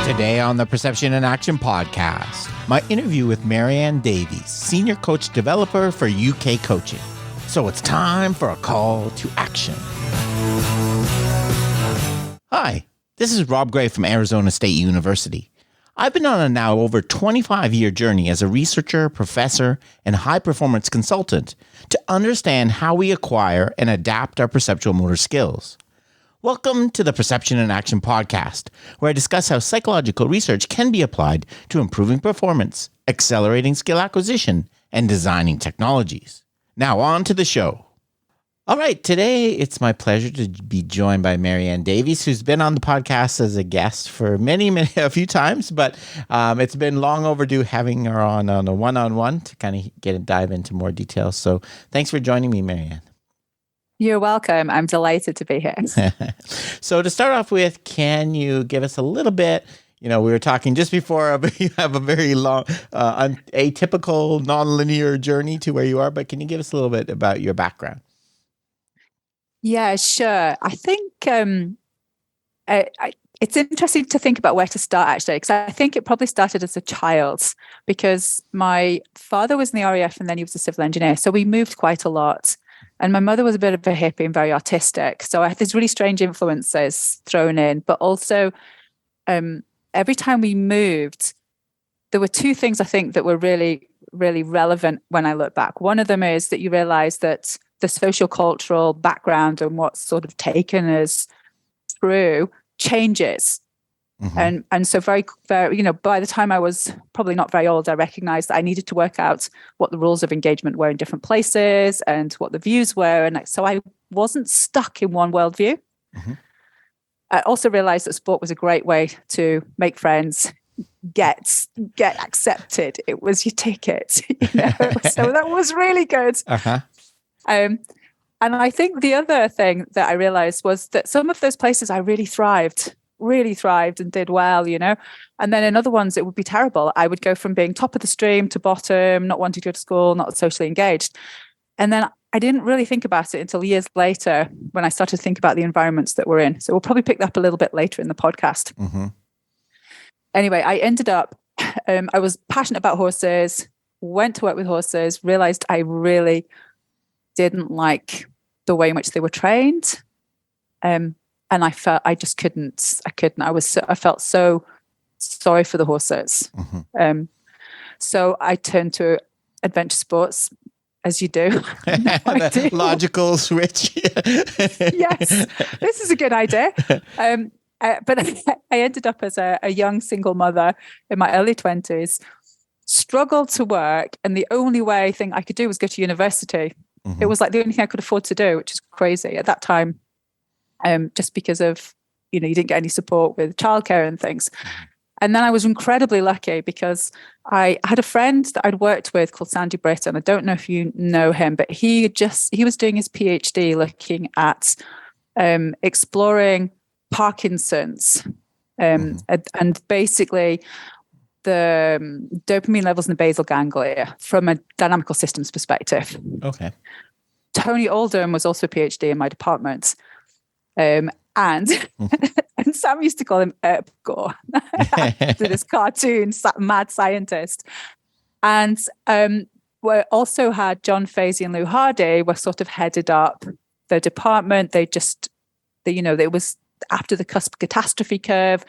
Today on the Perception and Action podcast, my interview with Marianne Davies, Senior Coach Developer for UK Coaching. So it's time for a call to action. Hi, this is Rob Gray from Arizona State University. I've been on a now over 25-year journey as a researcher, professor, and high-performance consultant to understand how we acquire and adapt our perceptual motor skills. Welcome to the Perception and Action podcast, where I discuss how psychological research can be applied to improving performance, accelerating skill acquisition, and designing technologies. Now on to the show. All right, today it's my pleasure to be joined by Marianne Davies, who's been on the podcast as a guest for a few times, but it's been long overdue having her on a one-on-one to kind of dive into more details. So thanks for joining me, Marianne. You're welcome. I'm delighted to be here. So to start off with, can you give us a little bit, we were talking just before, you have a very long, atypical, non-linear journey to where you are, but can you give us a little bit about your background? Yeah, sure. I think it's interesting to think about where to start, actually, because I think it probably started as a child, because my father was in the RAF and then he was a civil engineer. So we moved quite a lot. And my mother was a bit of a hippie and very artistic. So I had these really strange influences thrown in. But also, every time we moved, there were two things I think that were really, really relevant when I look back. One of them is that you realize that the social-cultural background and what's sort of taken as true changes. Mm-hmm. And so very, very, by the time I was probably not very old, I recognized that I needed to work out what the rules of engagement were in different places and what the views were. And so I wasn't stuck in one worldview. Mm-hmm. I also realized that sport was a great way to make friends, get accepted. It was your ticket, so that was really good. Uh-huh. And I think the other thing that I realized was that some of those places I really thrived and did well, and then in other ones it would be terrible. I would go from being top of the stream to bottom, not wanting to go to school, not socially engaged. And then I didn't really think about it until years later when I started to think about the environments that we're in. So we'll probably pick that up a little bit later in the podcast. Mm-hmm. Anyway, I ended up, I was passionate about horses, went to work with horses, realized I really didn't like the way in which they were trained. And I felt I just couldn't. I felt so sorry for the horses. Mm-hmm. So I turned to adventure sports, as you do. The logical switch. Yes, this is a good idea. But I ended up as a young single mother in my early 20s, struggled to work, and the only thing I could do was go to university. Mm-hmm. It was like the only thing I could afford to do, which is crazy at that time. Just because of, you didn't get any support with childcare and things. And then I was incredibly lucky because I had a friend that I'd worked with called Sandy Britton. I don't know if you know him, but he was doing his PhD looking at exploring Parkinson's and basically the dopamine levels in the basal ganglia from a dynamical systems perspective. Okay. Tony Oldham was also a PhD in my department. And Sam used to call him Gore after this cartoon mad scientist. And we also had John Fazey and Lou Hardy were sort of headed up the department. It was after the cusp catastrophe curve.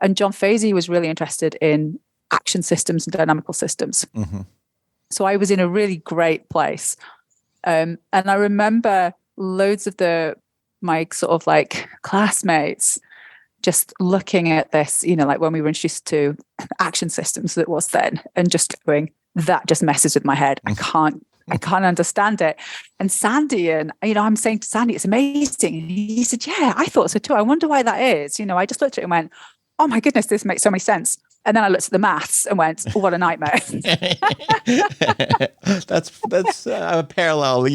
And John Fazey was really interested in action systems and dynamical systems. Mm-hmm. So I was in a really great place. And I remember loads of my sort of like classmates just looking at this, like when we were introduced to action systems that was then, and just going, that just messes with my head. I can't understand it. And Sandy, and I'm saying to Sandy, it's amazing. And he said, yeah, I thought so too. I wonder why that is. I just looked at it and went, oh my goodness, this makes so much sense. And then I looked at the maths and went, oh, what a nightmare. That's a parallel.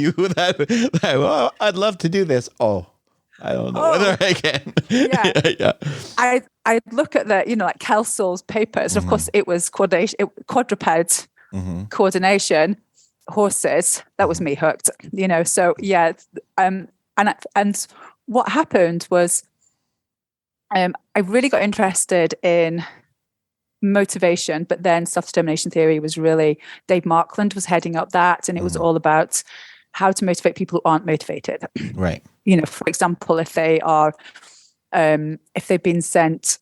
Oh, I'd love to do this. Oh, I don't know whether I can. Yeah. I look at the, like Kelsel's papers. Mm-hmm. Of course, it was quadruped coordination, horses. That was me hooked, So yeah. And what happened was I really got interested in motivation, but then self-determination theory was really, Dave Markland was heading up that, and it was all about how to motivate people who aren't motivated. Right. For example, if they are, if they've been sent,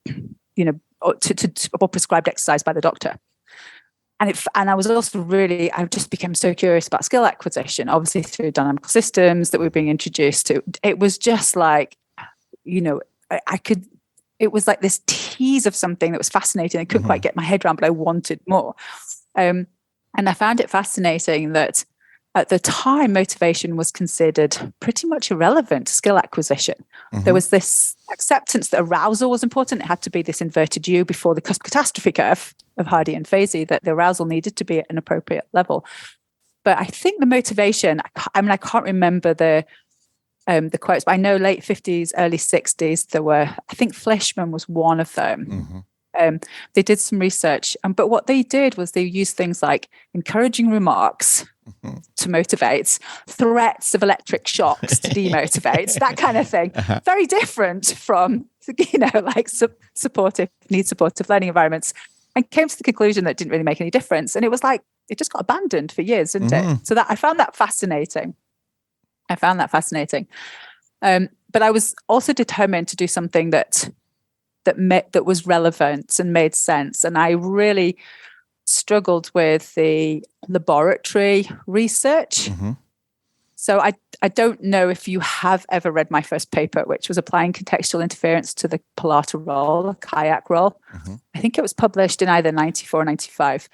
to or prescribed exercise by the doctor. And I was also I just became so curious about skill acquisition, obviously through dynamical systems that we were being introduced to. It was just like, it was like this tease of something that was fascinating. I couldn't quite get my head around, but I wanted more. And I found it fascinating that at the time, motivation was considered pretty much irrelevant to skill acquisition. There was this acceptance that arousal was important. It had to be this inverted U before the catastrophe curve of Hardy and Fazey, that the arousal needed to be at an appropriate level. But I think the motivation, I can't remember the quotes, but I know late 50s, early 60s, there were, I think Fleischmann was one of them. They did some research, but what they did was they used things like encouraging remarks to motivate, threats of electric shocks to demotivate, that kind of thing. Very different from, supportive learning environments, and came to the conclusion that it didn't really make any difference. And it was like, it just got abandoned for years, didn't it? So that I found that fascinating. But I was also determined to do something that was relevant and made sense. And I really struggled with the laboratory research. So I don't know if you have ever read my first paper, which was applying contextual interference to the Pilata roll, a kayak roll. I think it was published in either 94 or 95.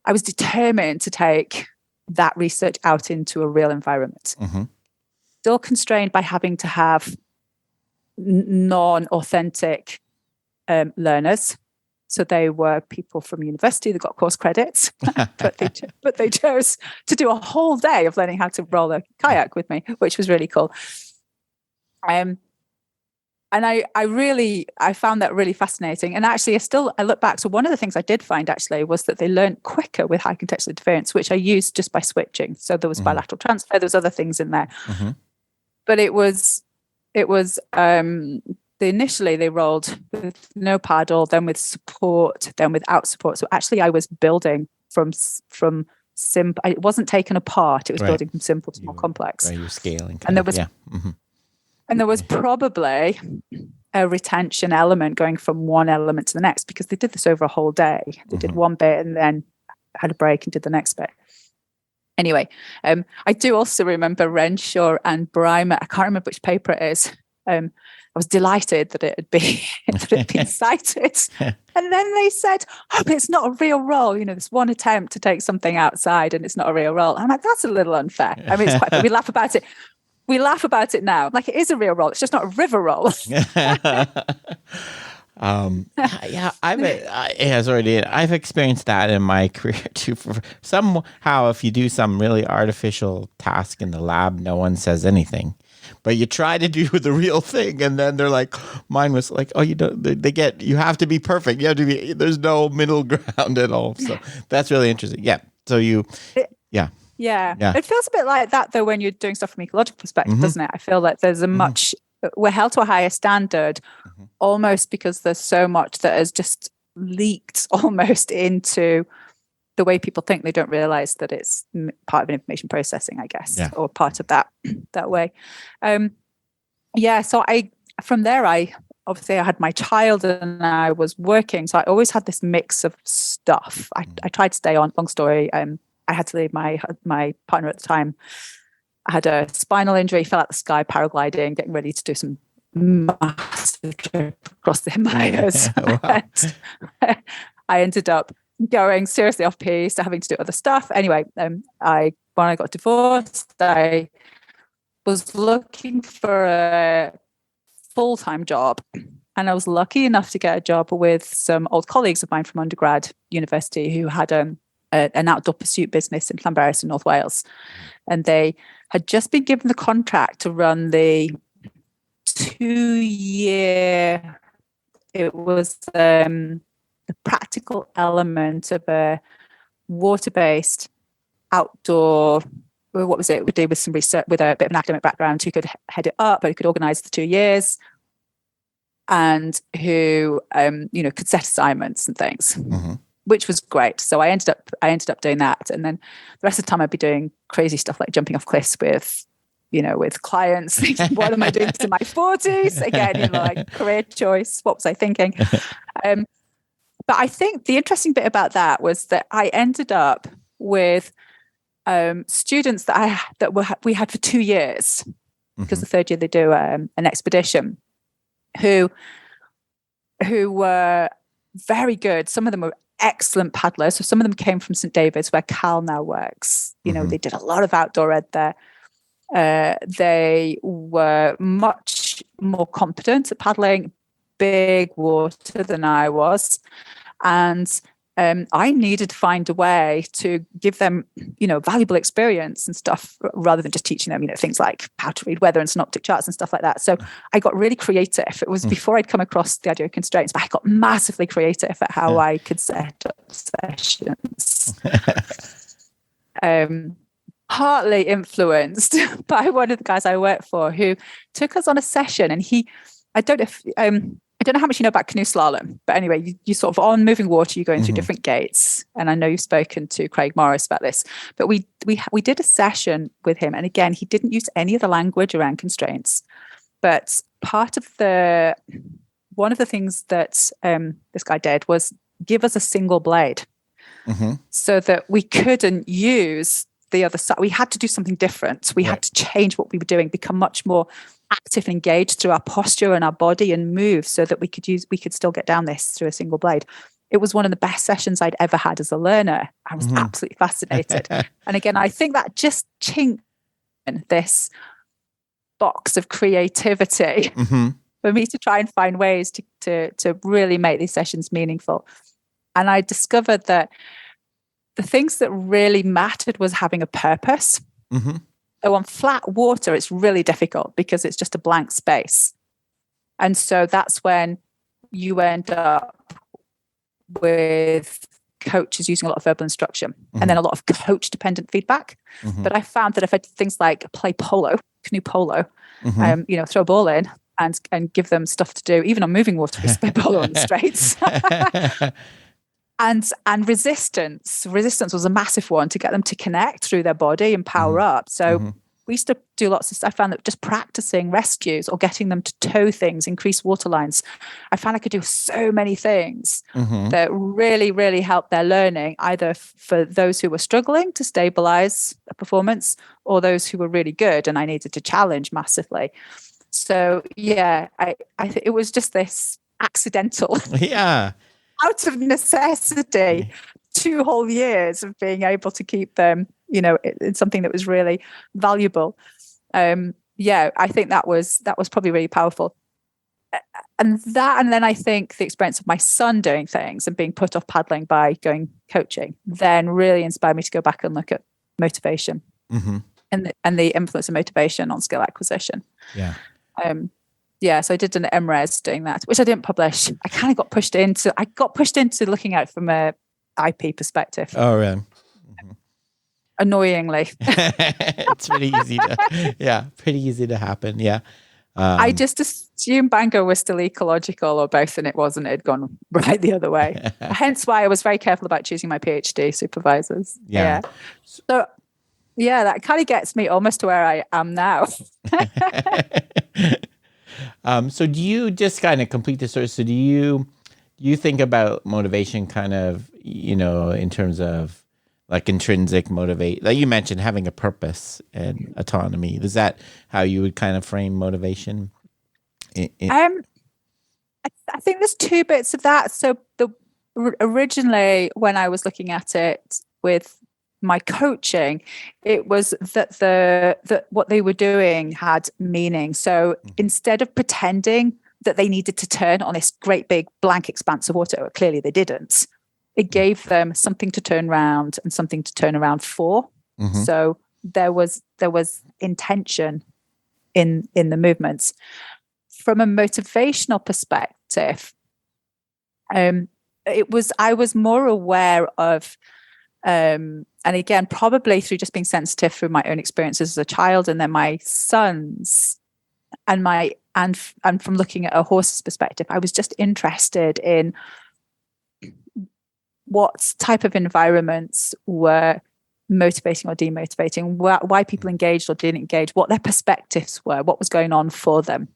I was determined to take that research out into a real environment. Still constrained by having to have non-authentic learners. So they were people from university that got course credits, but they chose to do a whole day of learning how to roll a kayak with me, which was really cool. And I found that really fascinating. And actually, I look back. So one of the things I did find actually was that they learned quicker with high contextual interference, which I used just by switching. So there was bilateral transfer. There was other things in there, but it was. Initially they rolled with no paddle, then with support, then without support. So actually I was building from simple. It wasn't taken apart. It was building from simple to more complex. Right, you're scaling. And there was, and there was probably a retention element going from one element to the next, because they did this over a whole day. They did one bit and then had a break and did the next bit. Anyway, I do also remember Renshaw and Brymer. I can't remember which paper it is. I was delighted that it had been cited. And then they said, but it's not a real role. This one attempt to take something outside and it's not a real role. I'm like, that's a little unfair. I mean, it's quite, we laugh about it. We laugh about it now. Like, it is a real role. It's just not a river role. I've experienced that in my career too. Somehow, if you do some really artificial task in the lab, no one says anything. But you try to do the real thing, and then they're like, mine was like, oh, you don't. You have to be perfect. You have to be. There's no middle ground at all. So that's really interesting. Yeah. So Yeah. It feels a bit like that though when you're doing stuff from ecological perspective, doesn't it? I feel like there's we're held to a higher standard, almost because there's so much that has just leaked almost into the way people think. They don't realize that it's part of an information processing, I guess, or part of that way. So from there, obviously I had my child and I was working. So I always had this mix of stuff. I tried to stay on. Long story. I had to leave my partner at the time. I had a spinal injury, fell out the sky, paragliding, getting ready to do some massive trip across the Himalayas. I ended up going seriously off piste, having to do other stuff. Anyway, when I got divorced, I was looking for a full-time job, and I was lucky enough to get a job with some old colleagues of mine from undergrad university who had an outdoor pursuit business in Llanberis in North Wales, and they had just been given the contract to run the 2-year. It was the practical element of a water-based outdoor. What was it? We did with some research, with a bit of an academic background, who could head it up, but who could organise the 2 years. and who could set assignments and things, which was great. So I ended up doing that, and then the rest of the time I'd be doing crazy stuff like jumping off cliffs with clients. Thinking, what am I doing in my 40s? Again, like career choice. What was I thinking? But I think the interesting bit about that was that I ended up with students we had for 2 years, because the third year they do an expedition, who were very good. Some of them were excellent paddlers. So some of them came from St. David's, where Cal now works. They did a lot of outdoor ed there. They were much more competent at paddling big water than I was. And I needed to find a way to give them, valuable experience and stuff, rather than just teaching them, things like how to read weather and synoptic charts and stuff like that. So I got really creative. It was before I'd come across the idea of constraints, but I got massively creative at how I could set up sessions. Partly influenced by one of the guys I worked for, who took us on a session, and I don't know how much you know about canoe slalom, but anyway, you sort of on moving water, you're going through different gates. And I know you've spoken to Craig Morris about this, but we did a session with him. And again, he didn't use any of the language around constraints, but one of the things that this guy did was give us a single blade, so that we couldn't use the other side. We had to do something different. We had to change what we were doing, become much more active and engaged through our posture and our body, and move so that we could still get down this through a single blade. It was one of the best sessions I'd ever had as a learner. I was absolutely fascinated. And again, I think that just chinked in this box of creativity for me to try and find ways to really make these sessions meaningful. And I discovered that the things that really mattered was having a purpose. So on flat water, it's really difficult because it's just a blank space. And so that's when you end up with coaches using a lot of verbal instruction and then a lot of coach dependent feedback. But I found that if I did things like play polo, canoe polo, throw a ball in and give them stuff to do, even on moving water, because play polo on the straits. And resistance was a massive one, to get them to connect through their body and power up. So we used to do lots of stuff. I found that just practicing rescues or getting them to tow things, increase water lines. I found I could do so many things that really, really helped their learning, either for those who were struggling to stabilize a performance or those who were really good and I needed to challenge massively. So I think it was just this accidental. Out of necessity, 2 whole years of being able to keep them, it's something that was really valuable. I think that was probably really powerful. And then I think the experience of my son doing things and being put off paddling by going coaching then really inspired me to go back and look at motivation and the influence of motivation on skill acquisition. So I did an MRes doing that, which I didn't publish. I kind of got pushed into looking at it from a IP perspective. Oh, really? Annoyingly. It's pretty easy to happen. Yeah. I just assumed Bangor was still ecological or both, and it wasn't. It had gone right the other way. Hence why I was very careful about choosing my PhD supervisors. So that kind of gets me almost to where I am now. So do you just kind of complete the story? So do you think about motivation kind of, in terms of like intrinsic motivate, like you mentioned, having a purpose and autonomy? Is that how you would kind of frame motivation? I think there's 2 bits of that. So originally when I was looking at it with my coaching, it was that what they were doing had meaning. So instead of pretending that they needed to turn on this great big blank expanse of water, clearly they didn't, it gave them something to turn around and something to turn around for. So there was intention in the movements. From a motivational perspective, I was more aware of and again, probably through just being sensitive through my own experiences as a child, and then my sons and my and from looking at a horse's perspective, I was just interested in what type of environments were motivating or demotivating, why people engaged or didn't engage, what their perspectives were, what was going on for them.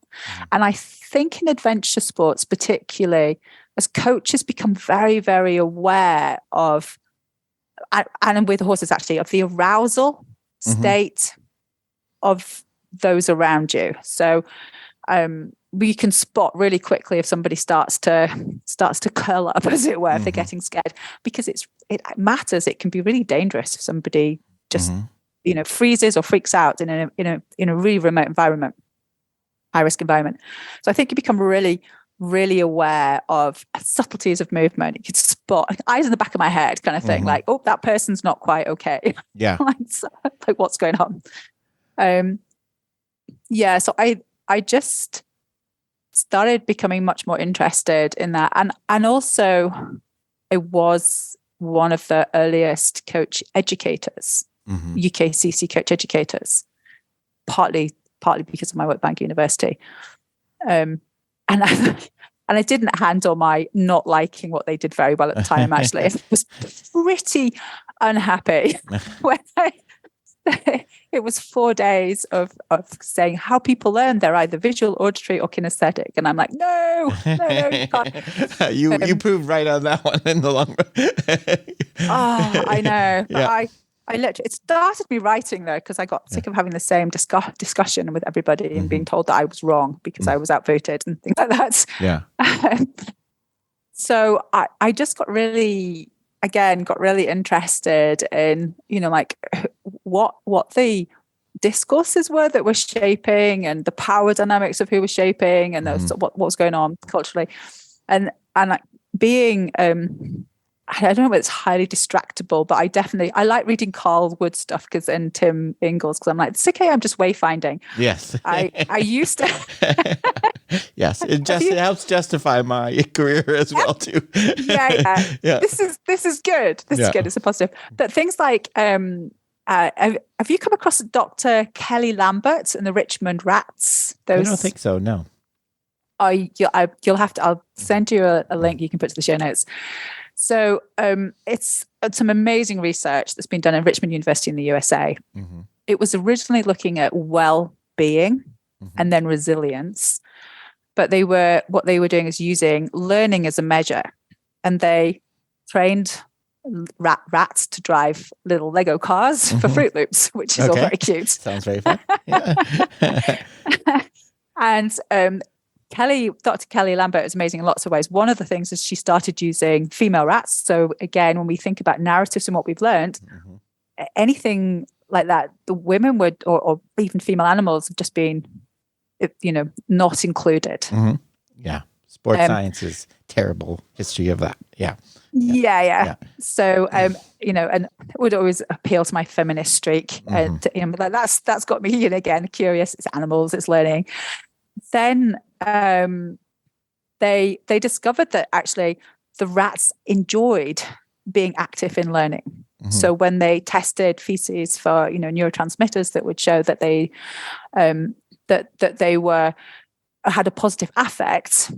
And I think in adventure sports, particularly as coaches become very, very aware of, and with horses actually, of the arousal state of those around you. So we can spot really quickly if somebody starts to curl up, as it were, if they're getting scared, because it matters. It can be really dangerous if somebody just freezes or freaks out in a really remote environment, high risk environment. So I think you become really, really aware of subtleties of movement. You can spot eyes in the back of my head kind of thing, like, oh, that person's not quite okay. Yeah. like what's going on? So I just started becoming much more interested in that. And also I was one of the earliest coach educators, UKCC coach educators, partly because of my work at Bank University. And I didn't handle my not liking what they did very well at the time, actually. I was pretty unhappy when it was 4 days of saying how people learn. They're either visual, auditory, or kinesthetic. And I'm like, no, you can't. You proved right on that one in the long run. I know. But Yeah. I literally, it started me writing though, because I got sick of having the same discussion with everybody and being told that I was wrong because I was outvoted and things like that. Yeah. So I just got really interested in, like what the discourses were that were shaping and the power dynamics of who was shaping and what was going on culturally. And like being, I don't know if it's highly distractible, but I like reading Carl Wood stuff and Tim Ingalls, because I'm like, it's okay, I'm just wayfinding. Yes. I used to. Yes, it helps justify my career as well too. Yeah. This is good. This is good. It's a positive. But things like, have you come across Dr. Kelly Lambert and the Richmond Rats? I don't think so. No. You'll have to. I'll send you a link you can put to the show notes. So it's some amazing research that's been done at Richmond University in the USA. It was originally looking at well-being and then resilience, but what they were doing is using learning as a measure, and they trained rats to drive little Lego cars for Fruit Loops, which is all very cute. Sounds very fun. Yeah. And Dr. Kelly Lambert is amazing in lots of ways. One of the things is she started using female rats. So again, when we think about narratives and what we've learned, anything like that, the women would, or even female animals, have just been, not included. Yeah. Sports science is terrible history of that. Yeah. Yeah. So, and it would always appeal to my feminist streak. And that's got me, again, curious. It's animals, it's learning. Then they discovered that actually the rats enjoyed being active in learning. So when they tested feces for neurotransmitters that would show that they that they had a positive affect,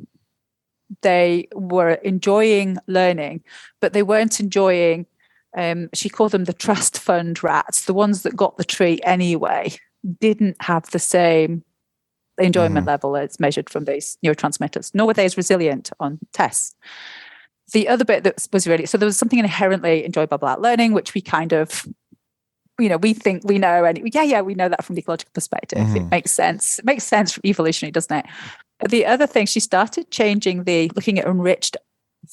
they were enjoying learning, but they weren't enjoying. She called them the trust fund rats. The ones that got the treat anyway didn't have the same enjoyment level as measured from these neurotransmitters, nor were they as resilient on tests. The other bit that was really, so there was something inherently enjoyable about learning, which we kind of, we think we know, and we know that from the ecological perspective. It makes sense. It makes sense evolutionary, doesn't it? But the other thing, she started changing looking at enriched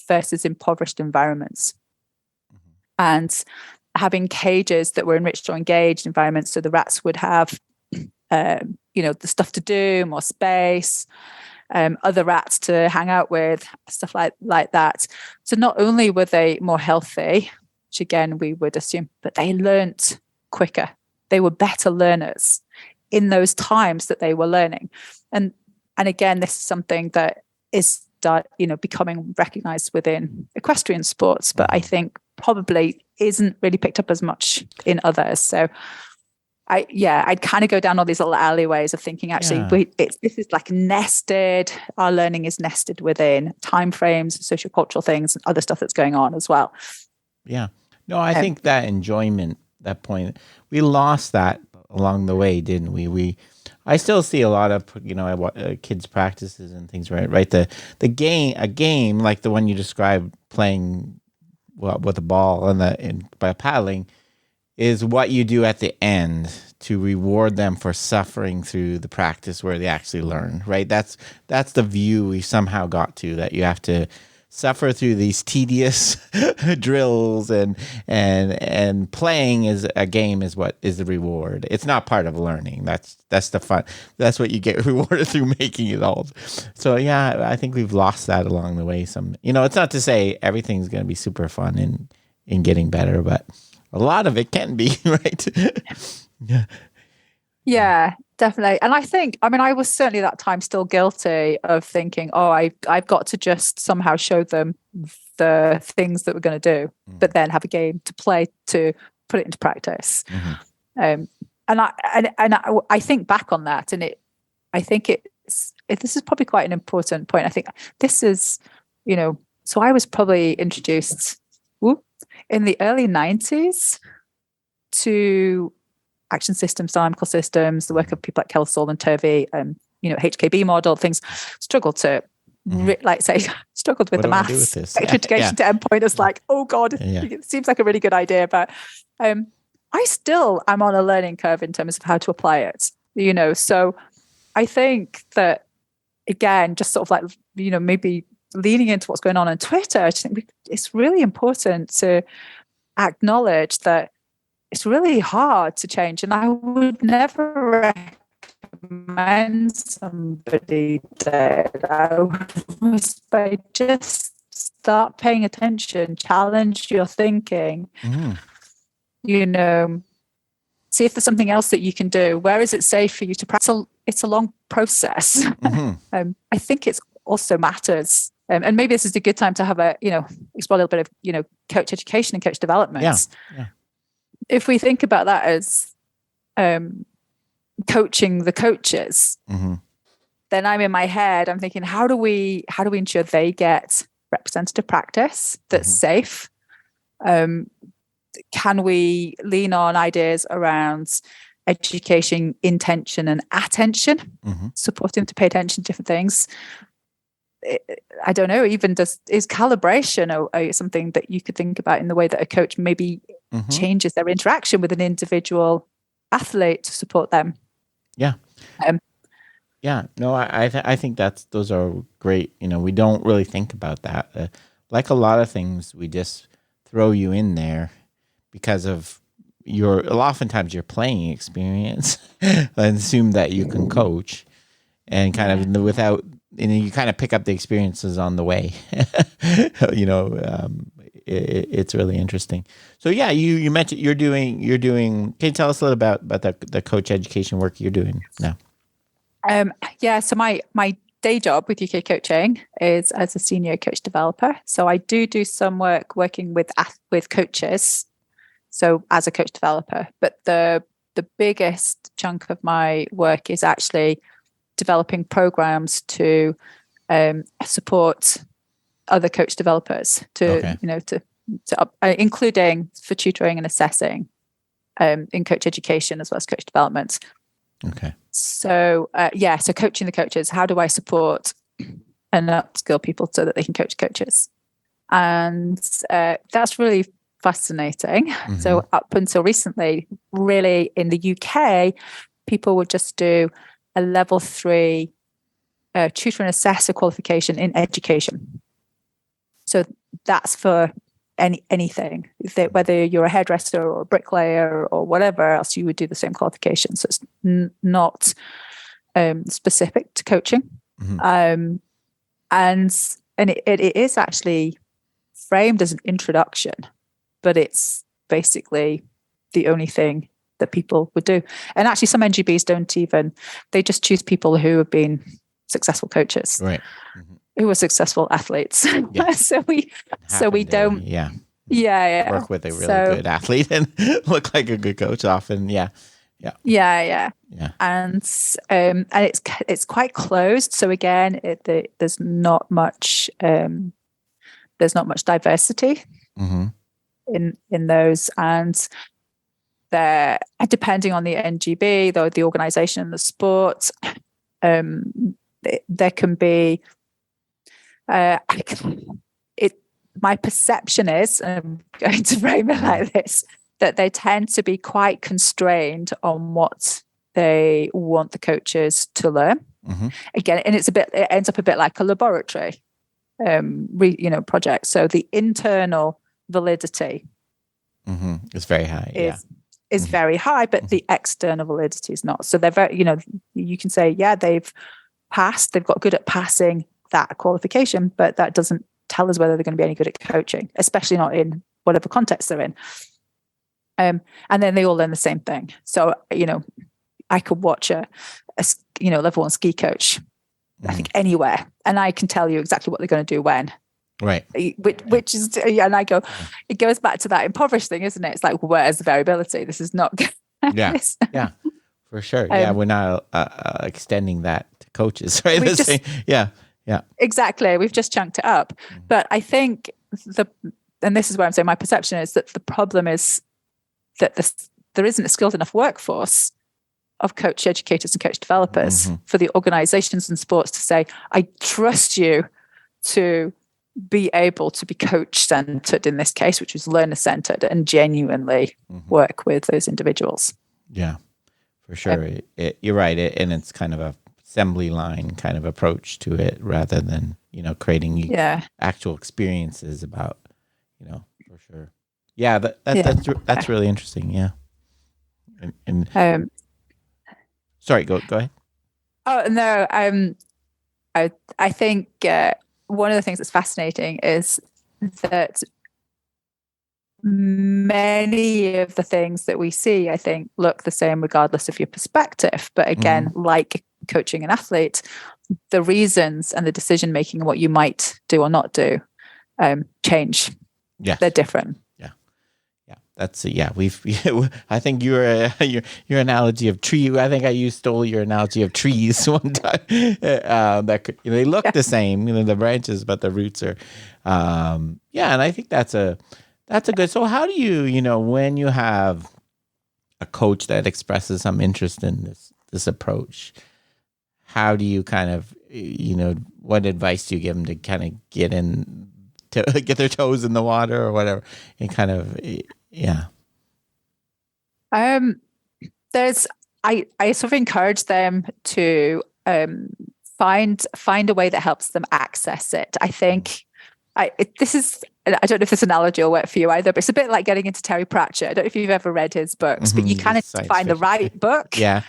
versus impoverished environments, and having cages that were enriched or engaged environments. So the rats would have the stuff to do, more space, other rats to hang out with, stuff like that. So not only were they more healthy, which again we would assume, but they learnt quicker. They were better learners in those times that they were learning. And again, this is something that is becoming recognized within equestrian sports, but I think probably isn't really picked up as much in others. So I'd kind of go down all these little alleyways of thinking, actually, this is like nested. Our learning is nested within timeframes, sociocultural things, and other stuff that's going on as well. Yeah. No, I think that enjoyment, that point, we lost that along the way, didn't we? I still see a lot of, kids' practices and things, right? A game like the one you described, playing with a ball and by paddling, is what you do at the end to reward them for suffering through the practice where they actually learn, right? That's the view we somehow got to, that you have to suffer through these tedious drills and playing is a game is what is the reward. It's not part of learning. That's the fun. That's what you get rewarded through making it all. So yeah, I think we've lost that along the way. It's not to say everything's going to be super fun in getting better, but a lot of it can be, right? Yeah, definitely. And I was certainly at that time still guilty of thinking, I've got to just somehow show them the things that we're going to do, but then have a game to play to put it into practice. And I think back on that, and I think this is probably quite an important point. I think this is, so I was probably introduced in the early 90s to action systems, dynamical systems, the work of people like Kelsall and Turvey, HKB model, things struggled to, struggled with the maths. Electrification to endpoint is like, oh God, it seems like a really good idea. But I still am on a learning curve in terms of how to apply it, So I think that, again, just sort of like, maybe leaning into what's going on Twitter, I just think it's really important to acknowledge that it's really hard to change. And I would never recommend somebody that I just start paying attention, challenge your thinking, see if there's something else that you can do. Where is it safe for you to practice? It's a long process. I think it's also matters. And maybe this is a good time to have explore a little bit of, coach education and coach development. Yeah. If we think about that as coaching the coaches, then I'm in my head, I'm thinking, how do we ensure they get representative practice that's safe? Can we lean on ideas around education, intention and attention, supporting them to pay attention to different things? I don't know, even is calibration something that you could think about in the way that a coach maybe changes their interaction with an individual athlete to support them? Yeah. No, I think those are great. We don't really think about that. Like a lot of things, we just throw you in there because of oftentimes your playing experience and assume that you can coach and kind of without, and you kind of pick up the experiences on the way. It's really interesting. So yeah, you mentioned you're doing. Can you tell us a little about the coach education work you're doing now? So my day job with UK Coaching is as a senior coach developer. So I do some working with coaches. So as a coach developer, but the biggest chunk of my work is actually developing programs to support other coach developers including for tutoring and assessing in coach education as well as coach development. Okay. So so coaching the coaches, how do I support and upskill people so that they can coach coaches? And that's really fascinating. So up until recently, really in the UK, people would just do a level 3 tutor and assessor qualification in education. So that's for anything, whether you're a hairdresser or a bricklayer or whatever else, you would do the same qualification. So it's not specific to coaching. And it is actually framed as an introduction, but it's basically the only thing that people would do. And actually some NGBs they just choose people who have been successful coaches, right? Who are successful athletes. Yes. so we don't work with a really good athlete and look like a good coach often. Yeah. Yeah. And it's quite closed. So again, there's not much diversity Mm-hmm. in those, and they're depending on the NGB, though the organization and the sport. There can be my perception is, and I'm going to frame it like this, that they tend to be quite constrained on what they want the coaches to learn. Mm-hmm. Again, and it ends up a bit like a laboratory project. So the internal validity is very high. Is very high, but the external validity is not. So they're very, you can say, yeah, they've passed, they've got good at passing that qualification, but that doesn't tell us whether they're going to be any good at coaching, especially not in whatever context they're in. And then they all learn the same thing. So, I could watch a level 1 ski coach, I think anywhere, and I can tell you exactly what they're going to do when. Right. Which is, and I go, it goes back to that impoverished thing, isn't it? It's like, where's the variability? This is not. Yeah, for sure. We're not extending that to coaches, right? Exactly. We've just chunked it up. But I think and this is where I'm saying my perception is that the problem is that there isn't a skilled enough workforce of coach educators and coach developers for the organizations and sports to say, I trust you to be able to be coach-centered in this case, which is learner-centered, and genuinely work with those individuals. Yeah, for sure. You're right. And it's kind of a assembly line kind of approach to it rather than, creating actual experiences about, for sure. Yeah, that's really interesting. Yeah. And sorry, go ahead. Oh, no. I think one of the things that's fascinating is that many of the things that we see, I think, look the same regardless of your perspective. But again, like coaching an athlete, the reasons and the decision making and what you might do or not do change. Yes. They're different. That's I think your analogy of tree. I think I stole your analogy of trees one time. They look the same, the branches, but the roots are. And I think that's a good. So how do you, when you have a coach that expresses some interest in this approach, how do you kind of, what advice do you give them to kind of get their toes in the water or whatever, and kind of. Yeah. I sort of encourage them to find a way that helps them access it. I think I don't know if this analogy will work for you either, but it's a bit like getting into Terry Pratchett. I don't know if you've ever read his books, but you kind of find the right book. Yeah.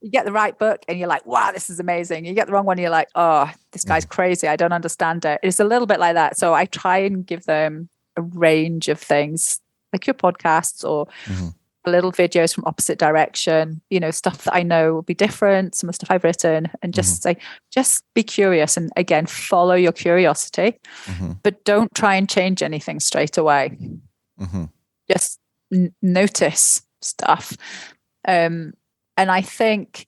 You get the right book and you're like, wow, this is amazing. You get the wrong one and you're like, oh, this guy's crazy. I don't understand it. It's a little bit like that. So I try and give them a range of things, like your podcasts or little videos from opposite direction, stuff that I know will be different, some of the stuff I've written, and just say, just be curious. And again, follow your curiosity, but don't try and change anything straight away. Just notice stuff. And I think,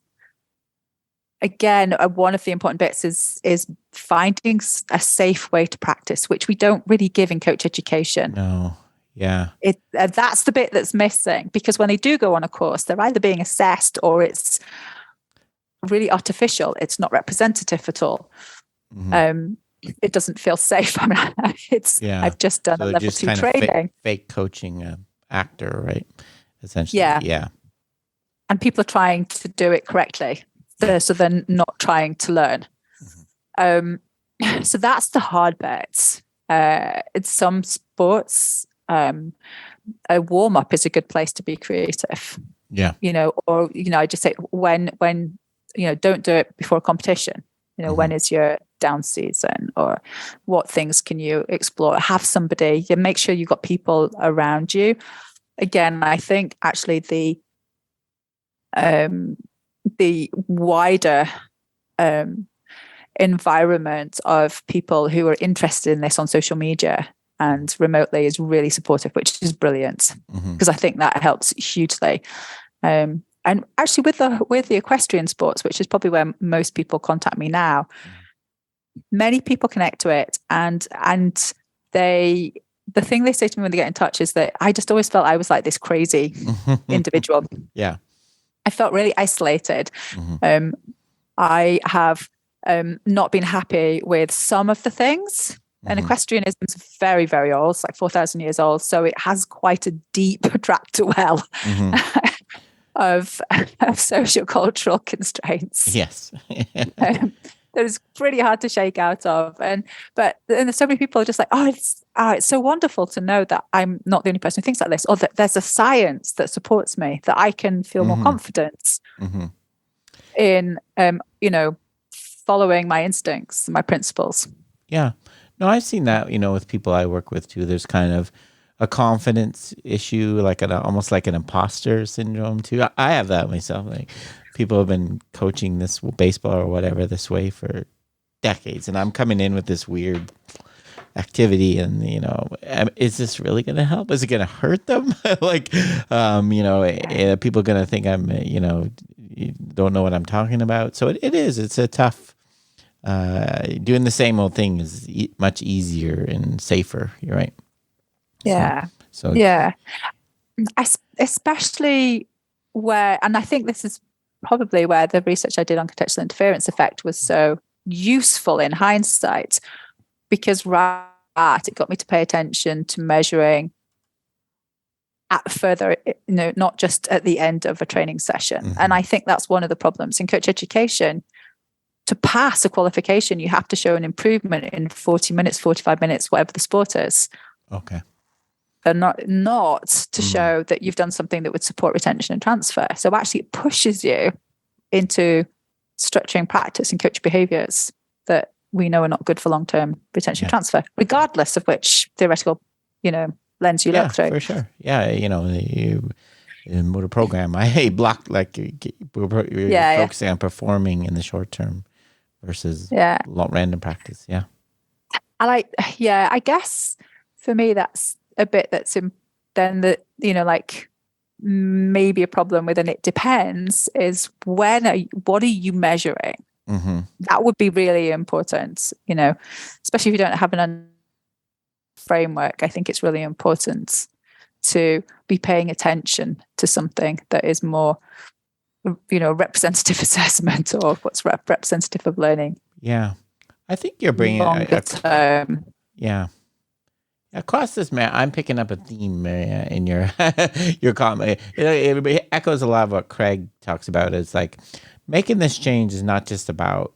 again, one of the important bits is finding a safe way to practice, which we don't really give in coach education. No. Yeah. That's the bit that's missing, because when they do go on a course, they're either being assessed or it's really artificial. It's not representative at all. It doesn't feel safe. I mean, I've just done a level 2 training. Fake coaching actor, right? Essentially. Yeah. And people are trying to do it correctly. So they're not trying to learn. So that's the hard bit. In some sports, a warm up is a good place to be creative. Yeah. I just say when don't do it before a competition. When is your down season, or what things can you explore? Have somebody, make sure you've got people around you. Again, I think actually the wider environment of people who are interested in this on social media and remotely is really supportive, which is brilliant, because I think that helps hugely. I and actually with the equestrian sports, which is probably where most people contact me now, many people connect to it, and the thing they say to me when they get in touch is that I just always felt I was like this crazy individual. Yeah. I felt really isolated. I have not been happy with some of the things. And equestrianism is very, very old. It's like 4,000 years old. So it has quite a deep trapped well of sociocultural constraints. Yes. That is pretty hard to shake out of. But there's so many people are just like, it's so wonderful to know that I'm not the only person who thinks like this, or that there's a science that supports me, that I can feel more confidence in, following my instincts, my principles. Yeah. No, I've seen that, with people I work with too. There's kind of a confidence issue, like almost like an imposter syndrome too. I have that myself. Like, people have been coaching this baseball or whatever this way for decades, and I'm coming in with this weird activity, and is this really going to help? Is it going to hurt them? People going to think I'm, don't know what I'm talking about. So it is. It's a tough. Doing the same old thing is much easier and safer. You're right. Yeah. So yeah. Especially where, and I think this is probably where the research I did on contextual interference effect was so useful in hindsight, because it got me to pay attention to measuring at further, not just at the end of a training session. And I think that's one of the problems in coach education. To pass a qualification, you have to show an improvement in 40 minutes, 45 minutes, whatever the sport is. Okay. And not to show that you've done something that would support retention and transfer. So actually it pushes you into structuring practice and coach behaviors that we know are not good for long-term retention and transfer, regardless of which theoretical, lens you look through. For sure. Yeah. In motor program, I block, like, we're focusing on performing in the short term versus random practice. Yeah. I guess for me, that's a bit that's then that, maybe a problem with, and it depends, is what are you measuring? That would be really important, especially if you don't have an framework. I think it's really important to be paying attention to something that is more, representative assessment, or what's representative of learning. Yeah. I think you're bringing longer term. Yeah. Across this, man, I'm picking up a theme in your your comment. It echoes a lot of what Craig talks about. It's like making this change is not just about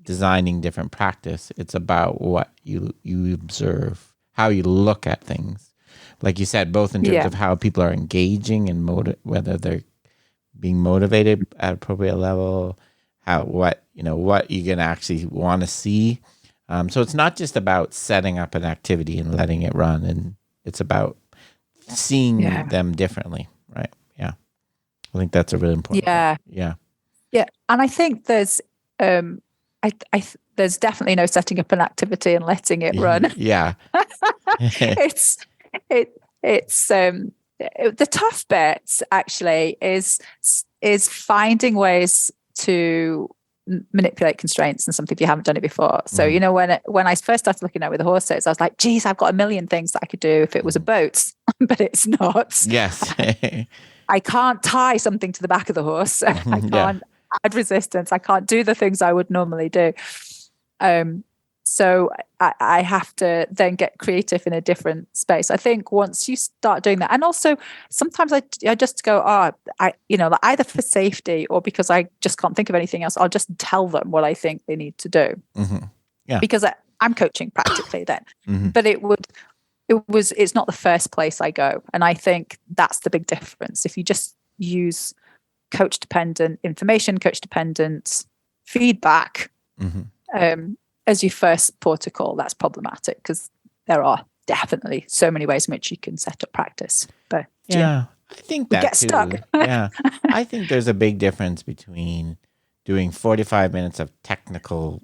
designing different practice. It's about what you observe, how you look at things. Like you said, both in terms of how people are engaging and whether they're being motivated at an appropriate level, what you're going to actually want to see. So it's not just about setting up an activity and letting it run, and it's about seeing them differently, right? Yeah, I think that's a really important point. Yeah. And I think there's there's definitely no setting up an activity and letting it run. Yeah. it's the tough bit actually is finding ways to manipulate constraints and something if you haven't done it before. So when I first started looking at with the horses, I was like, geez, I've got a million things that I could do if it was a boat, but it's not. Yes. I can't tie something to the back of the horse. I can't add resistance. I can't do the things I would normally do. So I have to then get creative in a different space. I think once you start doing that, and also sometimes I just go, either for safety or because I just can't think of anything else, I'll just tell them what I think they need to do. Yeah. Because I'm coaching practically then. But it's not the first place I go. And I think that's the big difference. If you just use coach-dependent information, coach-dependent feedback, as your first protocol, that's problematic because there are definitely so many ways in which you can set up practice. But I think that get stuck. I think there's a big difference between doing 45 minutes of technical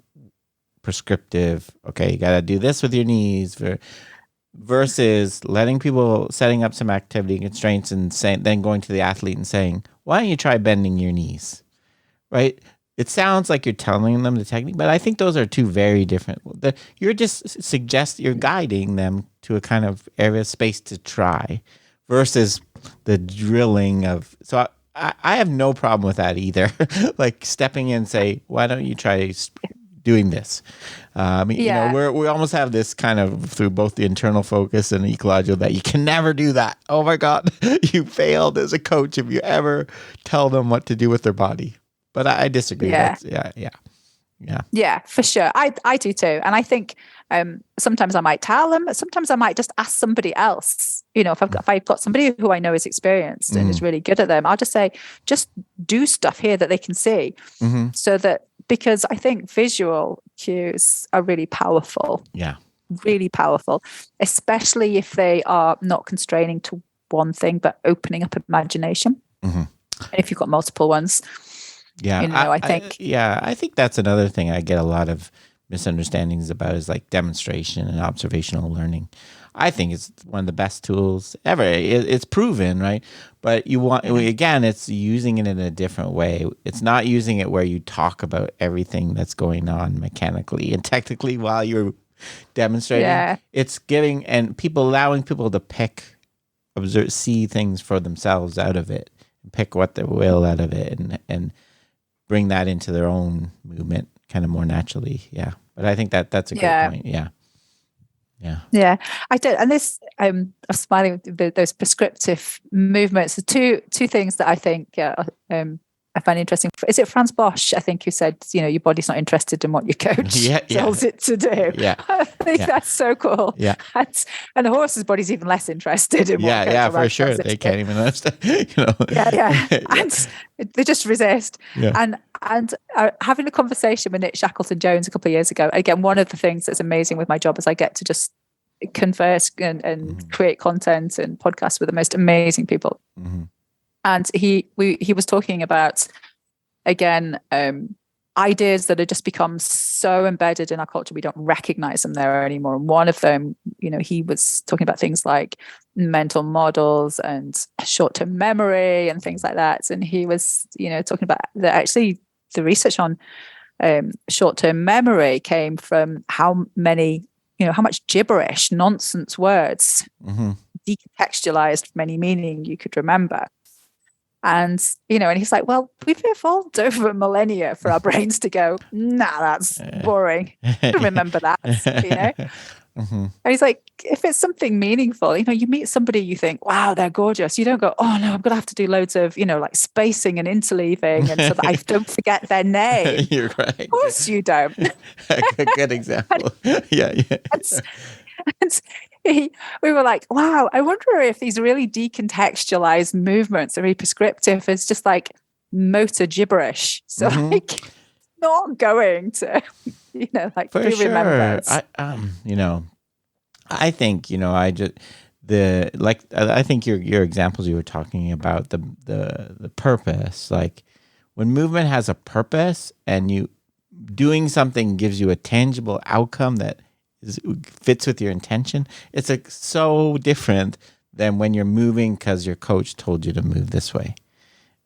prescriptive, okay, you got to do this with your knees versus letting people setting up some activity constraints and then going to the athlete and saying, why don't you try bending your knees? Right? It sounds like you're telling them the technique, but I think those are two very different. You're just you're guiding them to a kind of area space to try versus the drilling of. So I have no problem with that either. Like stepping in and say, why don't you try doing this? We almost have this kind of through both the internal focus and the ecological that you can never do that. Oh my God, you failed as a coach if you ever tell them what to do with their body. But I disagree. Yeah. Yeah, for sure. I do too. And I think sometimes I might tell them, but sometimes I might just ask somebody else. If I've got somebody who I know is experienced and is really good at them, I'll just say, just do stuff here that they can see. So that, because I think visual cues are really powerful. Yeah. Really powerful, especially if they are not constraining to one thing, but opening up imagination. And if you've got multiple ones. Yeah, I think that's another thing I get a lot of misunderstandings about is like demonstration and observational learning. I think it's one of the best tools ever. It's proven, right? But again, it's using it in a different way. It's not using it where you talk about everything that's going on mechanically and technically while you're demonstrating. Yeah. It's allowing people to observe, see things for themselves out of it, pick what they will out of it, and bring that into their own movement kind of more naturally. Yeah. But I think that's a great point. Yeah. Yeah. I do. And this, I'm smiling with those prescriptive movements. The two things that I think I find interesting. Is it Franz Bosch, I think, who said, your body's not interested in what your coach tells it to do. Yeah. I think that's so cool. Yeah. And the horse's body's even less interested in what coach for sure. They can't even understand, Yeah. And they just resist. Yeah. And having a conversation with Nick Shackleton-Jones a couple of years ago, again, one of the things that's amazing with my job is I get to just converse and create content and podcasts with the most amazing people. And he was talking about, again, ideas that have just become so embedded in our culture, we don't recognize them there anymore. And one of them, he was talking about things like mental models and short-term memory and things like that. And he was, talking about that actually the research on short-term memory came from how much gibberish, nonsense words, decontextualized from any meaning you could remember. And, and he's like, well, we've evolved over millennia for our brains to go, nah, that's boring. Remember that, And he's like, if it's something meaningful, you meet somebody, you think, wow, they're gorgeous. You don't go, oh no, I'm going to have to do loads of, like spacing and interleaving and so that I don't forget their name. You're right. Of course you don't. Good example. Yeah. And we were like, wow, I wonder if these really decontextualized movements are really prescriptive as just like motor gibberish. So like not going to, like for do sure. remember. I think, I think your examples you were talking about the purpose, like when movement has a purpose and you doing something gives you a tangible outcome that fits with your intention, it's so different than when you're moving because your coach told you to move this way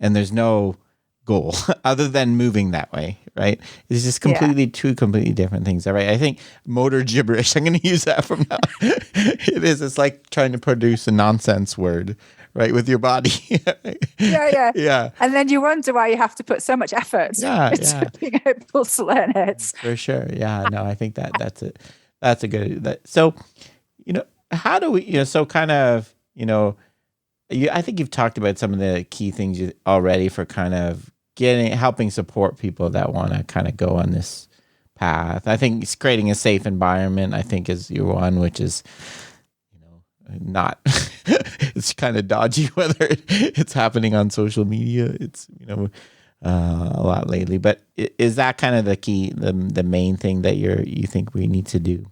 and there's no goal other than moving that way, right? It's just two completely different things, right? I think motor gibberish, I'm going to use that from now. It's like trying to produce a nonsense word, right, with your body. Yeah. And then you wonder why you have to put so much effort into being able to learn it. For sure. Yeah, no, I think that's it. That's a good. So, how do we? So kind of, I think you've talked about some of the key things already for kind of helping support people that want to kind of go on this path. I think it's creating a safe environment, I think, is your one, which is, not. It's kind of dodgy whether it's happening on social media. It's a lot lately, but is that kind of the key, the main thing that you think we need to do?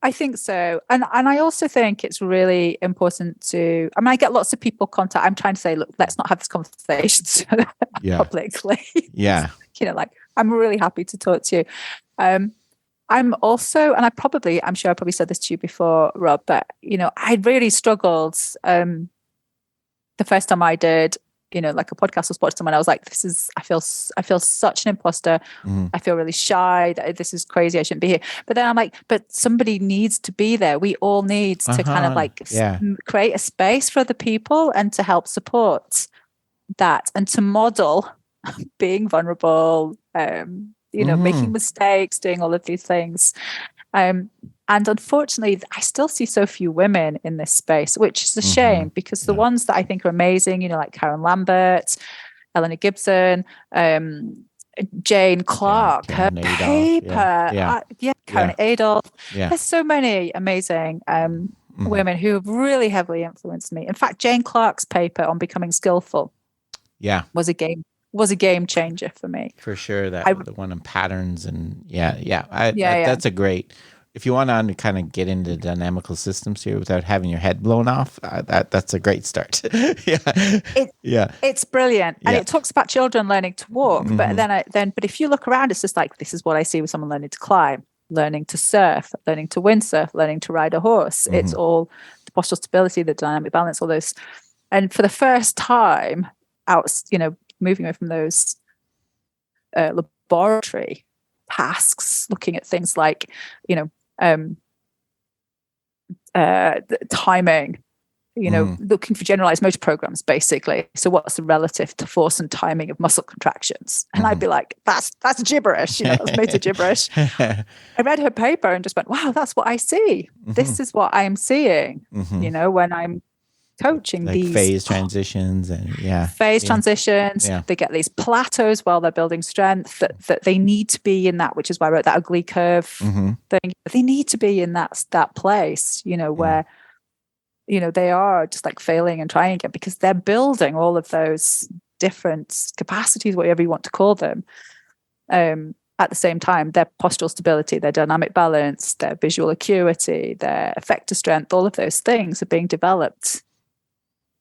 I think so, and I also think it's really important to. I get lots of people contact. I'm trying to say, look, let's not have this conversation publicly. Yeah, like I'm really happy to talk to you. I'm also, and I'm sure I probably said this to you before, Rob, but, I really struggled the first time I did, like a podcast or spoke to someone. I was like, I feel such an imposter. I feel really shy. This is crazy. I shouldn't be here. But then I'm like, but somebody needs to be there. We all need to kind of like create a space for other people and to help support that and to model being vulnerable, making mistakes, doing all of these things. And unfortunately, I still see so few women in this space, which is a shame, because the ones that I think are amazing, like Karen Lambert, Eleanor Gibson, Jane Clark, her paper, Karen Adolph. There's so many amazing women who have really heavily influenced me. In fact, Jane Clark's paper on becoming skillful was a game changer for me. For sure. The one on patterns and that's a great, if you want to kind of get into dynamical systems here without having your head blown off, that's a great start. It's brilliant. And it talks about children learning to walk, but but if you look around, it's just like, this is what I see with someone learning to climb, learning to surf, learning to windsurf, learning to ride a horse. It's all the postural stability, the dynamic balance, all those. And for the first time out, moving away from those laboratory tasks, looking at things like, timing, looking for generalized motor programs, basically. So what's the relative to force and timing of muscle contractions? And I'd be like, that's gibberish, that's motor gibberish. I read her paper and just went, wow, that's what I see. This is what I'm seeing, when I'm coaching, like these phase transitions and transitions. They get these plateaus while they're building strength that they need to be in that, which is why I wrote that ugly curve thing. They need to be in that place, where they are just like failing and trying again, because they're building all of those different capacities, whatever you want to call them. At the same time, their postural stability, their dynamic balance, their visual acuity, their effector strength, all of those things are being developed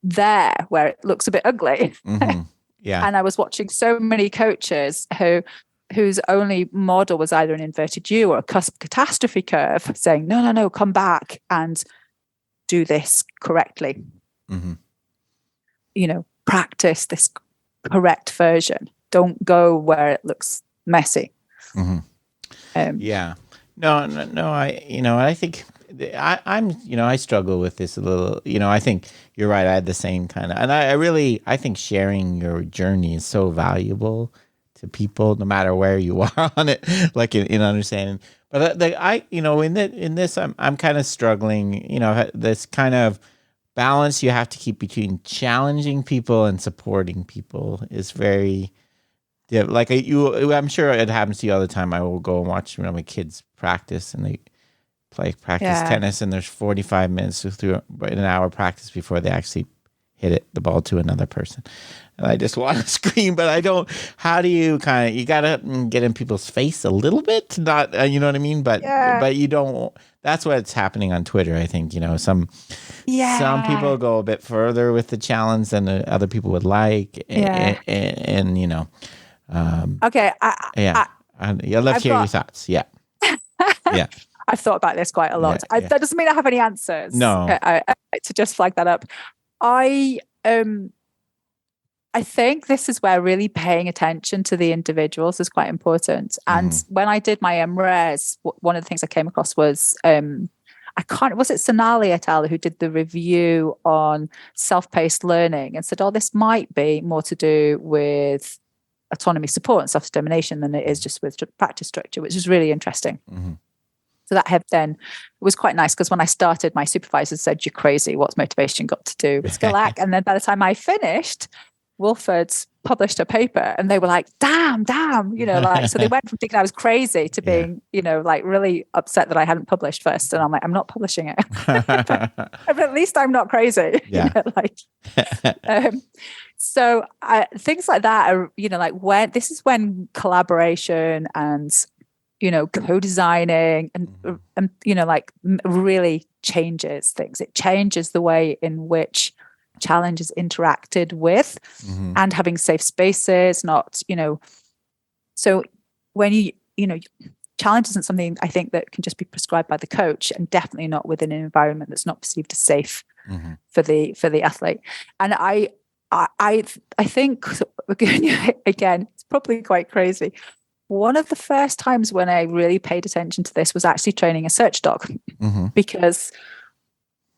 there where it looks a bit ugly. And I was watching so many coaches whose only model was either an inverted U or a cusp catastrophe curve, saying, no, come back and do this correctly. Practice this correct version. Don't go where it looks messy. I think I struggle with this a little. I think you're right. I had the same kind of, and I think sharing your journey is so valuable to people, no matter where you are on it, like in understanding. But in this, I'm kind of struggling. This kind of balance you have to keep between challenging people and supporting people is very. Yeah, like I'm sure it happens to you all the time. I will go and watch my kids practice, and they practice tennis, and there's 45 minutes through an hour practice before they actually hit the ball to another person. And I just want to scream, but I don't. How do you you got to get in people's face a little bit, not, you know what I mean? But you don't. That's what's happening on Twitter. I think, some people go a bit further with the challenge than other people would like. And okay. I'd love to hear your thoughts. Yeah. I've thought about this quite a lot. That doesn't mean I have any answers. No. To just flag that up. I think this is where really paying attention to the individuals is quite important. And when I did my MRes, one of the things I came across was, was it Sonali et al. Who did the review on self-paced learning and said, this might be more to do with autonomy support and self-determination than it is just with practice structure, which is really interesting. So that then was quite nice, because when I started, my supervisor said, "You're crazy. What's motivation got to do with skill act?" And then by the time I finished, Wolford's published a paper, and they were like, damn, so they went from thinking I was crazy to being, really upset that I hadn't published first. And I'm like, I'm not publishing it. but at least I'm not crazy. So things like that are, when collaboration and, co-designing and really changes things. It changes the way in which challenge is interacted with, and having safe spaces, not, so when you challenge isn't something I think that can just be prescribed by the coach, and definitely not within an environment that's not perceived as safe for the athlete. And I think, again, it's probably quite crazy. One of the first times when I really paid attention to this was actually training a search dog, because,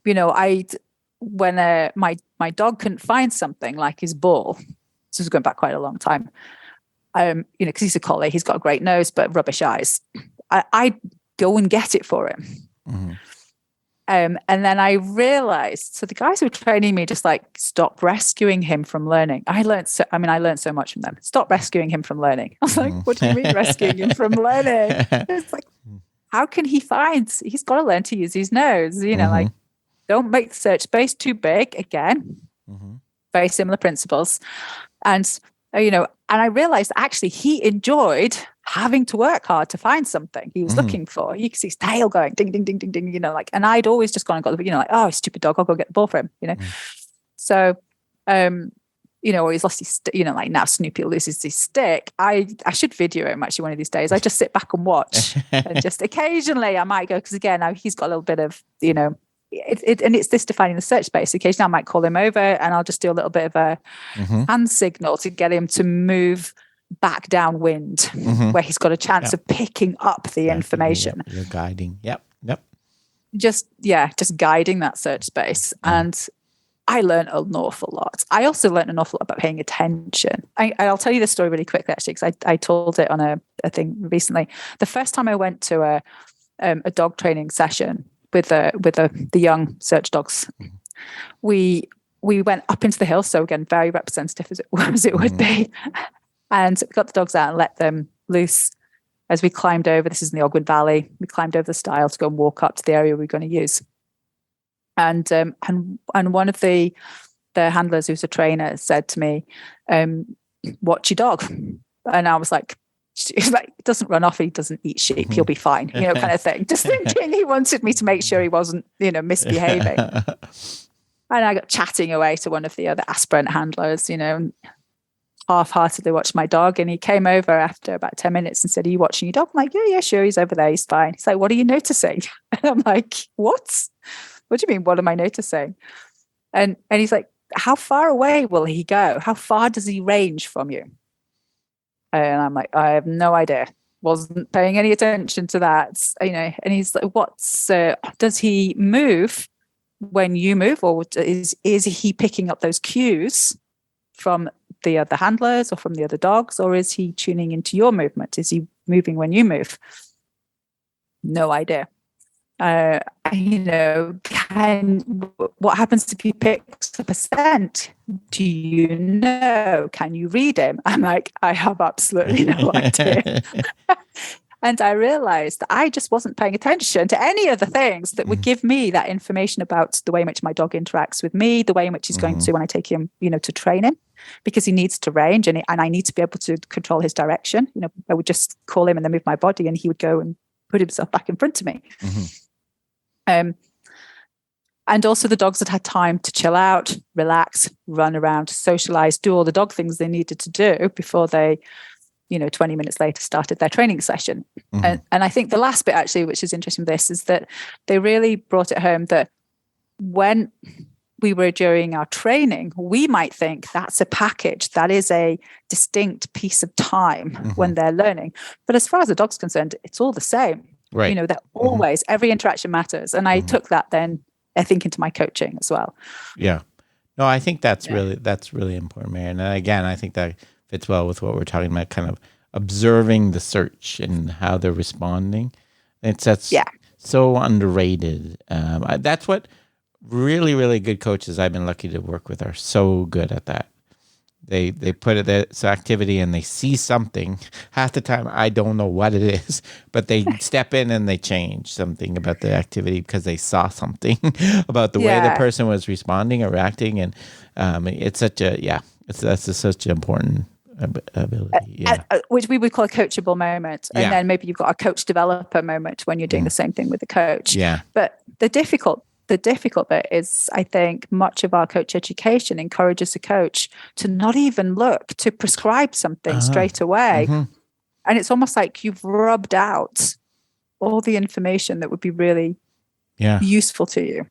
when my dog couldn't find something like his ball, this was going back quite a long time, because he's a collie, he's got a great nose but rubbish eyes. I'd go and get it for him. And then I realized, so the guys who were training me just like, stop rescuing him from learning. I learned so much from them. Stop rescuing him from learning. I was like, what do you mean rescuing him from learning? It's like, how can he find? He's got to learn to use his nose, like, don't make the search space too big. Again, very similar principles. And, and I realized actually he enjoyed having to work hard to find something he was looking for. You can see his tail going ding, ding, ding, ding, ding, and I'd always just gone and got the, like, oh, stupid dog, I'll go get the ball for him, So, or he's lost his, like now Snoopy loses his stick. I should video him actually one of these days. I just sit back and watch, and just occasionally I might go, because again, now he's got a little bit of, and it's this defining the search space. Occasionally I might call him over and I'll just do a little bit of a hand signal to get him to move back downwind, where he's got a chance of picking up the information. You're guiding. Yep. Just guiding that search space. And I learned an awful lot. I also learned an awful lot about paying attention. I'll tell you this story really quickly, actually, because I told it on a thing recently. The first time I went to a dog training session with the young search dogs, we went up into the hill. So again, very representative as it would be. And got the dogs out and let them loose as we climbed over. This is in the Ogwen Valley. We climbed over the stile to go and walk up to the area we're going to use. And one of the handlers, who's a trainer, said to me, "Watch your dog." And I was like, "He's like, doesn't run off. He doesn't eat sheep. He'll be fine." Kind of thing. Just thinking he wanted me to make sure he wasn't, misbehaving. And I got chatting away to one of the other aspirant handlers, half-heartedly watched my dog, and he came over after about 10 minutes and said, "Are you watching your dog?" I'm like, yeah, sure, he's over there, he's fine. He's like, "What are you noticing?" And I'm like, what do you mean, what am I noticing? And he's like, "How far away will he go? How far does he range from you?" And I'm like, I have no idea. Wasn't paying any attention to that. And he's like, does he move when you move, or is he picking up those cues from the other handlers or from the other dogs, or is he tuning into your movement? Is he moving when you move? No idea. What happens if he picks up a scent? Do you know? Can you read him? I'm like, I have absolutely no idea. And I realized that I just wasn't paying attention to any of the things that would give me that information about the way in which my dog interacts with me, the way in which he's going to when I take him, to train him, because he needs to range and I need to be able to control his direction. I would just call him and then move my body and he would go and put himself back in front of me. And also the dogs had had time to chill out, relax, run around, socialize, do all the dog things they needed to do before they 20 minutes later started their training session. And I think the last bit actually, which is interesting with this, is that they really brought it home that when we were during our training, we might think that's a package, that is a distinct piece of time when they're learning. But as far as the dog's concerned, it's all the same. Right. They're always, every interaction matters. And I took that then, I think, into my coaching as well. Yeah. No, I think that's really important, Marianne. And again, I think that fits well with what we're talking about, kind of observing the search and how they're responding. That's so underrated. That's what really, really good coaches I've been lucky to work with are so good at that. They put it as activity and they see something. Half the time, I don't know what it is, but they step in and they change something about the activity because they saw something about the way the person was responding or reacting. And it's such such an important ability. Which we would call a coachable moment. And then maybe you've got a coach developer moment when you're doing the same thing with the coach. Yeah. But the difficult bit is, I think, much of our coach education encourages a coach to not even look to prescribe something straight away, And it's almost like you've rubbed out all the information that would be really useful to you.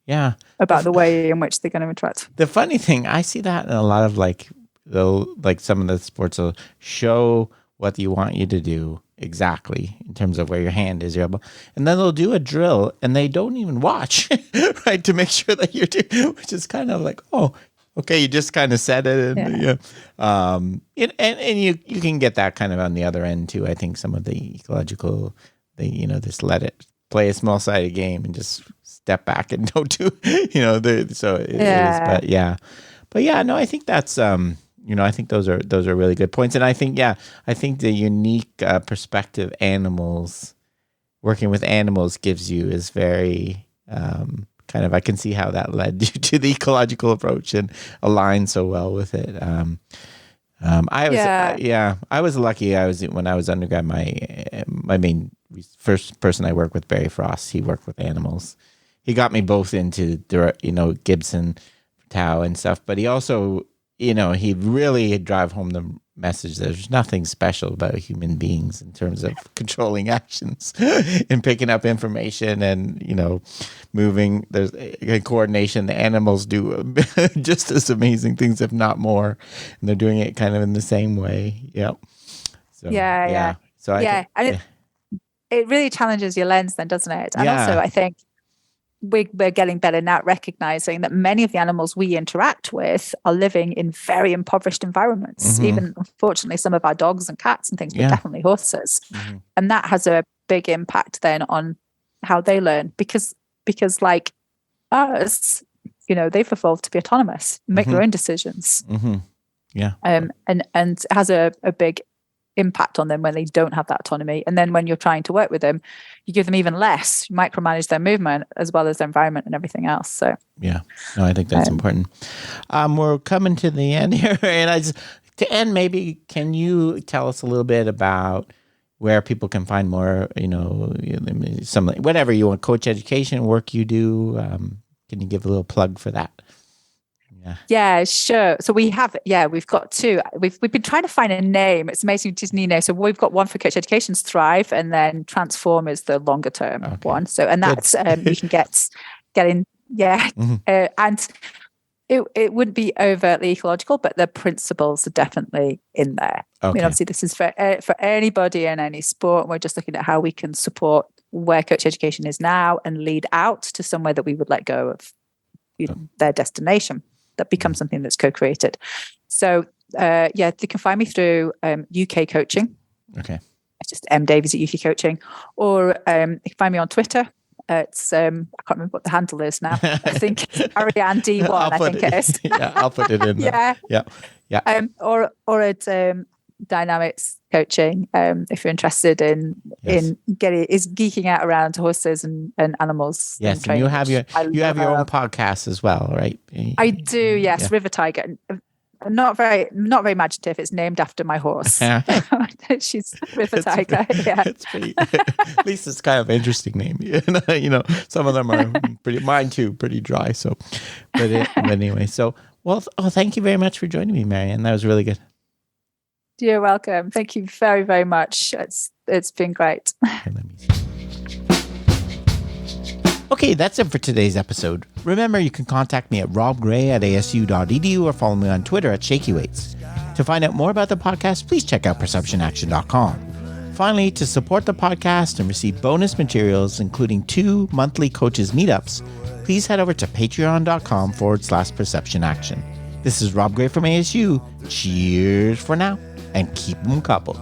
Yeah. About the way in which they're going to interact. The funny thing, I see that in a lot of some of the sports will show what you want you to do exactly in terms of where your hand is, your elbow, and then they'll do a drill and they don't even watch, right, to make sure that you're doing, which is kind of like, oh, okay, you just kind of said it, and and you can get that kind of on the other end too. I think some of the ecological, just let it play a small-sided game and just step back and don't do, so it is, but no, I think that's, I think those are really good points. And I think the unique perspective working with animals gives you is very, I can see how that led you to the ecological approach and aligned so well with it. I was lucky. When I was undergrad, my main first person I worked with, Barry Frost, he worked with animals. He got me both into, Gibson, Tau and stuff, but he also, he really drive home the message that there's nothing special about human beings in terms of controlling actions and picking up information and, moving. There's coordination. The animals do just as amazing things, if not more. And they're doing it kind of in the same way. Yep. So, So it really challenges your lens then, doesn't it? And also I think we're getting better now at recognizing that many of the animals we interact with are living in very impoverished environments. Mm-hmm. Even, unfortunately, some of our dogs and cats and things, but definitely horses. Mm-hmm. And that has a big impact then on how they learn because like us, they've evolved to be autonomous, make their own decisions. Mm-hmm. Yeah. And it has a big impact on them when they don't have that autonomy. And then when you're trying to work with them, you give them even less, you micromanage their movement as well as their environment and everything else. So I think that's important. We're coming to the end here, and to end, maybe can you tell us a little bit about where people can find more, some whatever you want, coach education work you do? Can you give a little plug for that? Yeah, sure. So we've got two. We've been trying to find a name. It's amazing, Disney name. So we've got one for Coach Education's Thrive, and then Transform is the longer term one. So and that's you can get in. And it wouldn't be overtly ecological, but the principles are definitely in there. Okay. I mean, obviously, this is for anybody in any sport. We're just looking at how we can support where Coach Education is now and lead out to somewhere that we would let go of their destination. That becomes something that's co-created. So, they can find me through UK Coaching. Okay. It's just M Davies at UK Coaching. Or you can find me on Twitter. It's I can't remember what the handle is now. I think it's Marianne D1, it is. I'll put it in there. Yeah. Or at Dynamics Coaching, if you're interested in geeking out around horses and animals. Yes, and you have your own podcast as well, right? I do. Yes, River Tiger. Not very imaginative. It's named after my horse. She's River Tiger. Yeah, it's pretty. At least it's kind of an interesting name. Some of them are mine too, pretty dry. So, but anyway. So, thank you very much for joining me, Marianne. That was really good. You're welcome. Thank you very, very much. It's been great. Okay, that's it for today's episode. Remember, you can contact me at robgray@asu.edu or follow me on Twitter at ShakyWeights. To find out more about the podcast, please check out perceptionaction.com. Finally, to support the podcast and receive bonus materials, including 2 monthly coaches meetups, please head over to patreon.com/perceptionaction. This is Rob Gray from ASU. Cheers for now. And keep them coupled.